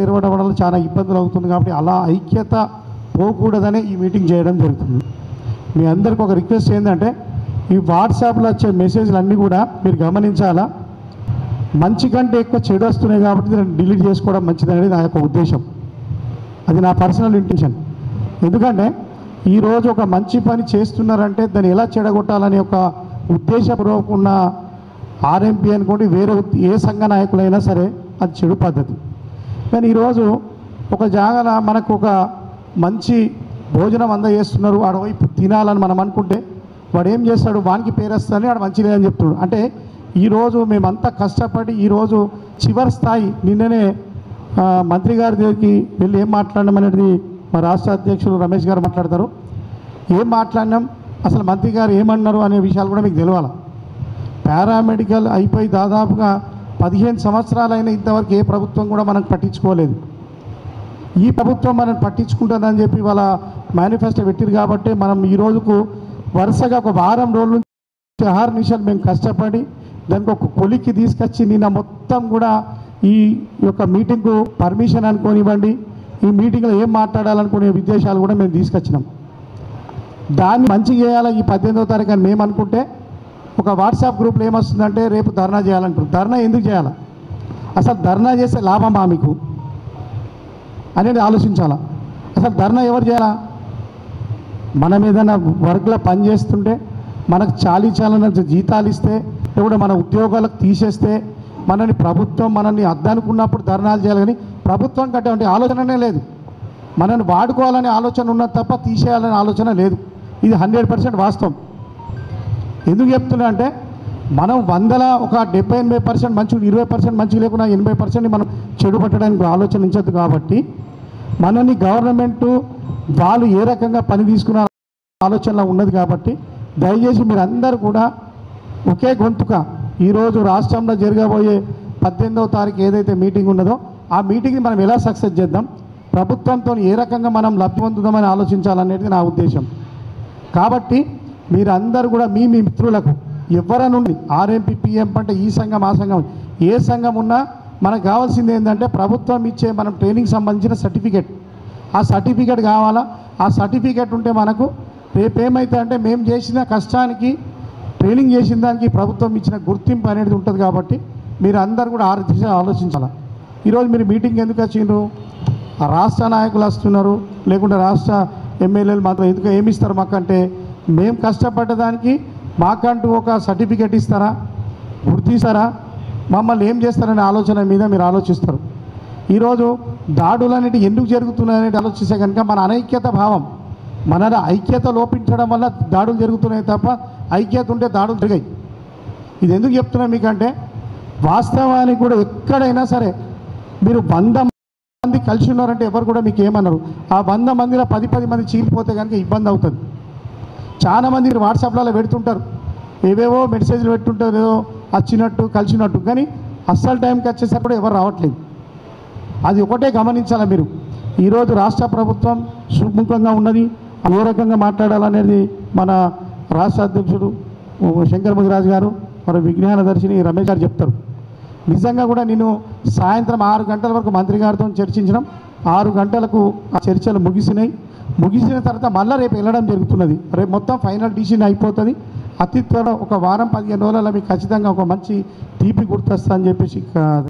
ఏర్పడడం వల్ల చాలా ఇబ్బందులు అవుతుంది కాబట్టి అలా ఐక్యత పోకూడదనే ఈ మీటింగ్ చేయడం జరుగుతుంది. మీ అందరికి ఒక రిక్వెస్ట్ ఏంటంటే ఈ వాట్సాప్లో వచ్చే మెసేజ్లు అన్నీ కూడా మీరు గమనించాలా. మంచి కంటే ఎక్కువ చెడు వస్తున్నాయి కాబట్టి దాన్ని డిలీట్ చేసుకోవడం మంచిదనేది నా యొక్క ఉద్దేశం. అది నా పర్సనల్ ఇంటెన్షన్. ఎందుకంటే ఈరోజు ఒక మంచి పని చేస్తున్నారంటే దాన్ని ఎలా చెడగొట్టాలనే ఒక ఉద్దేశపూర్వక ఉన్న ఆర్ఎంపీ అనుకోండి, వేరే ఏ సంఘ నాయకులైనా సరే అది చెడు పద్ధతి. కానీ ఈరోజు ఒక జాగాల మనకు ఒక మంచి భోజనం అందజేస్తున్నారు, ఆడవైపు తినాలని మనం అనుకుంటే వాడు ఏం చేస్తాడు, వానికి పేరేస్తానని వాడు మంచి లేదని చెప్తున్నాడు. అంటే ఈరోజు మేమంతా కష్టపడి ఈరోజు చివరి స్థాయి నిన్ననే మంత్రి గారి దగ్గరికి వెళ్ళి ఏం మాట్లాడడం అనేది మా రాష్ట్ర అధ్యక్షులు రమేష్ గారు మాట్లాడతారు. ఏం మాట్లాడినాం, అసలు మంత్రి గారు ఏమన్నారు అనే విషయాలు కూడా మీకు తెలియాలి. పారామెడికల్ అయిపోయి దాదాపుగా 15 సంవత్సరాలైనా ఇంతవరకు ఏ ప్రభుత్వం కూడా మనకు పట్టించుకోలేదు. ఈ ప్రభుత్వం మనం పట్టించుకుంటుందని చెప్పి వాళ్ళ మేనిఫెస్టో పెట్టిరు కాబట్టి మనం ఈ రోజుకు వరుసగా ఒక వారం రోజుల నుంచి అహర్నిశలు మేము కష్టపడి దానికి ఒక కొలిక్కి తీసుకొచ్చి నిన్న మొత్తం కూడా ఈ యొక్క మీటింగ్కు పర్మిషన్ అనుకోనివ్వండి, ఈ మీటింగ్లో ఏం మాట్లాడాలనుకునే ఉద్దేశాలు కూడా మేము తీసుకొచ్చినాం. దాన్ని మంచి చేయాలి ఈ 18వ తారీఖు అని మేము అనుకుంటే ఒక వాట్సాప్ గ్రూప్లో ఏమొస్తుందంటే రేపు ధర్నా చేయాలంటారు. ధర్నా ఎందుకు చేయాలి, అసలు ధర్నా చేసే లాభమా మీకు అనేది ఆలోచించాలా. అసలు ధర్నా ఎవరు చేయాలా? మనం ఏదైనా వర్క్లో పని చేస్తుంటే మనకు చాలీచాలన్న జీతాలు ఇస్తే లేకుంటే మన ఉద్యోగాలకు తీసేస్తే మనని ప్రభుత్వం మనల్ని అద్దనుకున్నప్పుడు ధర్నాలు చేయాలి. కానీ ప్రభుత్వం కట్టే ఆలోచననే లేదు. మనల్ని వాడుకోవాలనే ఆలోచన ఉన్నది తప్ప తీసేయాలనే ఆలోచన లేదు. ఇది 100% వాస్తవం. ఎందుకు చెప్తున్నా అంటే మనం 100లో ఒక 70-80% మంచి, 20% మంచి లేకుండా 80% మనం చెడు పట్టడానికి ఆలోచించద్దు. కాబట్టి మనల్ని గవర్నమెంటు వాళ్ళు ఏ రకంగా పని తీసుకున్న ఆలోచనలో ఉన్నది. కాబట్టి దయచేసి మీరు అందరూ కూడా ఒకే గొంతుక ఈరోజు రాష్ట్రంలో జరగబోయే 18వ తారీఖు ఏదైతే మీటింగ్ ఉన్నదో ఆ మీటింగ్ని మనం ఎలా సక్సెస్ చేద్దాం, ప్రభుత్వంతో ఏ రకంగా మనం లబ్ధి పొందుదామని ఆలోచించాలనేది నా ఉద్దేశం. కాబట్టి మీరందరూ కూడా మీ మిత్రులకు ఎవరి నుండి ఆర్ఎంపీ పిఎంపీ అంటే ఈ సంఘం ఆ సంఘం ఏ సంఘం ఉన్నా మనకు కావాల్సింది ఏంటంటే ప్రభుత్వం ఇచ్చే మనం ట్రైనింగ్ సంబంధించిన సర్టిఫికేట్, ఆ సర్టిఫికేట్ కావాలా. ఆ సర్టిఫికేట్ ఉంటే మనకు రేపు ఏమైతే అంటే మేము చేసిన కష్టానికి ట్రైనింగ్ చేసిన దానికి ప్రభుత్వం ఇచ్చిన గుర్తింపు అనేది ఉంటుంది. కాబట్టి మీరు అందరు కూడా ఆలోచించాలి. ఈరోజు మీరు మీటింగ్ ఎందుకు వచ్చిండ్రు, రాష్ట్ర నాయకులు వస్తున్నారు లేకుంటే రాష్ట్ర ఎమ్మెల్యేలు మాత్రం ఎందుకు ఏమి ఇస్తారు మాకంటే, మేము కష్టపడ్డదానికి మాకంటూ ఒక సర్టిఫికేట్ ఇస్తారా, గుర్తిస్తారా, మమ్మల్ని ఏం చేస్తారనే ఆలోచన మీద మీరు ఆలోచిస్తారు. ఈరోజు దాడులు అనేవి ఎందుకు జరుగుతున్నాయనేది ఆలోచిస్తే కనుక మన అనైక్యత భావం, మన ఐక్యత లోపించడం వల్ల దాడులు జరుగుతున్నాయి తప్ప ఐక్యత ఉంటే దాడులు జరిగాయి. ఇది ఎందుకు చెప్తున్నా మీకంటే వాస్తవానికి కూడా ఎక్కడైనా సరే మీరు 100 మంది కలిసి ఉన్నారంటే ఎవరు కూడా మీకు ఏమన్నారు, ఆ 100 మందిలో 10 మంది చీలిపోతే కనుక ఇబ్బంది అవుతుంది. చాలామంది మీరు వాట్సాప్లలో పెడుతుంటారు, ఏవేవో మెసేజ్లు పెట్టుంటారు, ఏదో వచ్చినట్టు కలిసినట్టు, కానీ అస్సలు టైంకి వచ్చేసరికి కూడా ఎవరు రావట్లేదు. అది ఒకటే గమనించాలి మీరు. ఈరోజు రాష్ట్ర ప్రభుత్వం సుముఖంగా ఉన్నది, ఏ రకంగా మాట్లాడాలనేది మన రాష్ట్ర అధ్యక్షుడు శంకర్ ముదిరాజు గారు, మరి విజ్ఞాన దర్శిని రమేష్ గారు చెప్తారు. నిజంగా కూడా నేను సాయంత్రం 6 గంటల వరకు మంత్రి గారితో చర్చించడం, 6 గంటలకు ఆ చర్చలు ముగిసిన తర్వాత మళ్ళీ రేపు వెళ్ళడం జరుగుతున్నది. రేపు మొత్తం ఫైనల్ డిసిషన్ అయిపోతుంది. అతి త్వరలో ఒక వారం 15 రోజులలో మీకు ఖచ్చితంగా ఒక మంచి తీపి గుర్తొస్తా అని చెప్పేసి